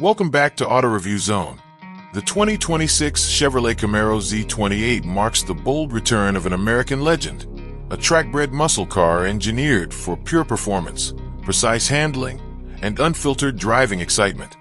Welcome back to AutoReview Zone. The 2026 Chevrolet Camaro Z28 marks the bold return of an American legend, a track-bred muscle car engineered for pure performance, precise handling, and unfiltered driving excitement.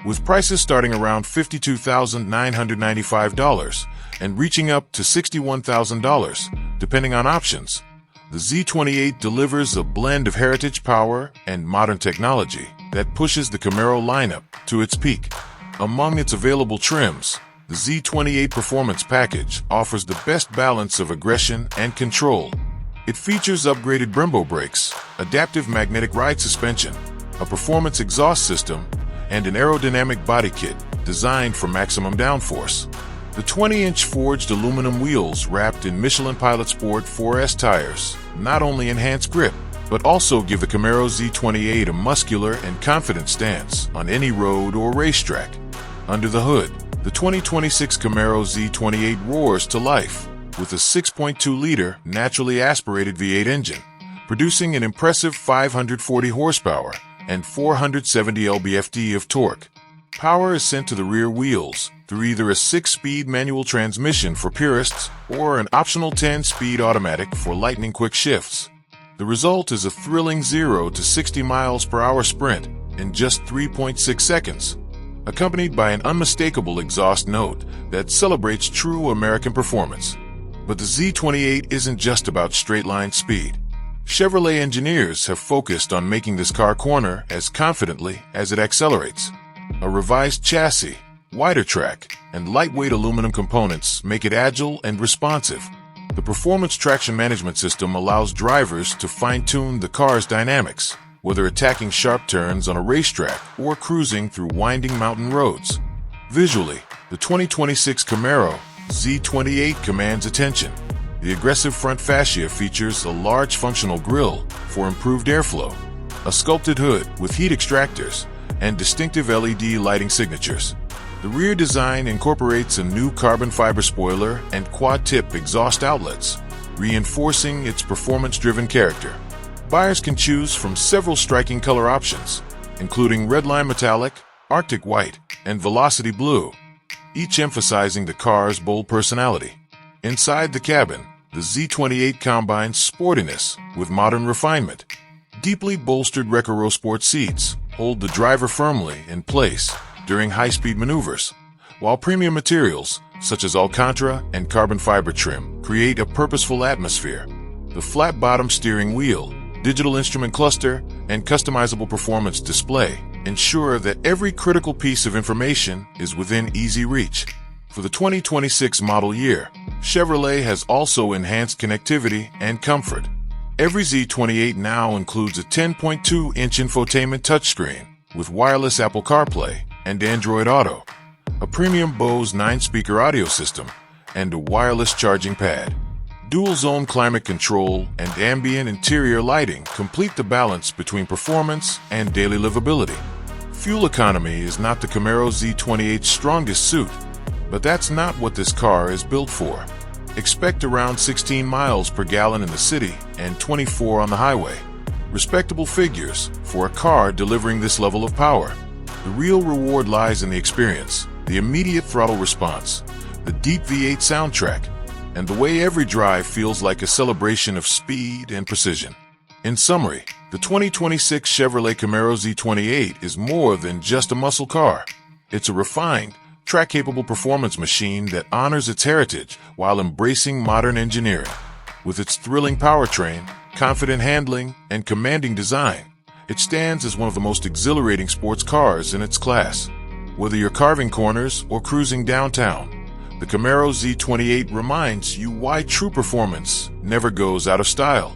With prices starting around $52,995 and reaching up to $61,000, depending on options, the Z28 delivers a blend of heritage power and modern technology that pushes the Camaro lineup to its peak. Among its available trims, the Z28 Performance Package offers the best balance of aggression and control. It features upgraded Brembo brakes, adaptive magnetic ride suspension, a performance exhaust system, and an aerodynamic body kit designed for maximum downforce. The 20-inch forged aluminum wheels wrapped in Michelin Pilot Sport 4S tires not only enhance grip, but also give the Camaro Z28 a muscular and confident stance on any road or racetrack. Under the hood, the 2026 Camaro Z28 roars to life with a 6.2-liter naturally aspirated V8 engine, producing an impressive 540 horsepower and 470 lb-ft of torque. Power is sent to the rear wheels through either a 6-speed manual transmission for purists or an optional 10-speed automatic for lightning-quick shifts. The result is a thrilling 0 to 60 miles per hour sprint in just 3.6 seconds, accompanied by an unmistakable exhaust note that celebrates true American performance. But the Z28 isn't just about straight-line speed. Chevrolet engineers have focused on making this car corner as confidently as it accelerates. A revised chassis, wider track, and lightweight aluminum components make it agile and responsive. The Performance Traction Management System allows drivers to fine-tune the car's dynamics, whether attacking sharp turns on a racetrack or cruising through winding mountain roads. Visually, the 2026 Camaro Z28 commands attention. The aggressive front fascia features a large functional grille for improved airflow, a sculpted hood with heat extractors, and distinctive LED lighting signatures. The rear design incorporates a new carbon fiber spoiler and quad-tip exhaust outlets, reinforcing its performance-driven character. Buyers can choose from several striking color options, including Redline Metallic, Arctic White, and Velocity Blue, each emphasizing the car's bold personality. Inside the cabin, the Z28 combines sportiness with modern refinement. Deeply bolstered Recaro Sport seats hold the driver firmly in place during high-speed maneuvers, while premium materials such as Alcantara and carbon fiber trim create a purposeful atmosphere. The flat-bottom steering wheel, digital instrument cluster, and customizable performance display ensure that every critical piece of information is within easy reach. For the 2026 model year, Chevrolet has also enhanced connectivity and comfort. Every Z28 now includes a 10.2-inch infotainment touchscreen with wireless Apple CarPlay and Android Auto, a premium Bose 9-speaker audio system, and a wireless charging pad. Dual-zone climate control and ambient interior lighting complete the balance between performance and daily livability. Fuel economy is not the Camaro Z28's strongest suit, but that's not what this car is built for. Expect around 16 miles per gallon in the city and 24 on the highway. Respectable figures for a car delivering this level of power. The real reward lies in the experience, the immediate throttle response, the deep V8 soundtrack, and the way every drive feels like a celebration of speed and precision. In summary, the 2026 Chevrolet Camaro Z28 is more than just a muscle car. It's a refined, track-capable performance machine that honors its heritage while embracing modern engineering. With its thrilling powertrain, confident handling, and commanding design, it stands as one of the most exhilarating sports cars in its class. Whether you're carving corners or cruising downtown, the Camaro Z28 reminds you why true performance never goes out of style.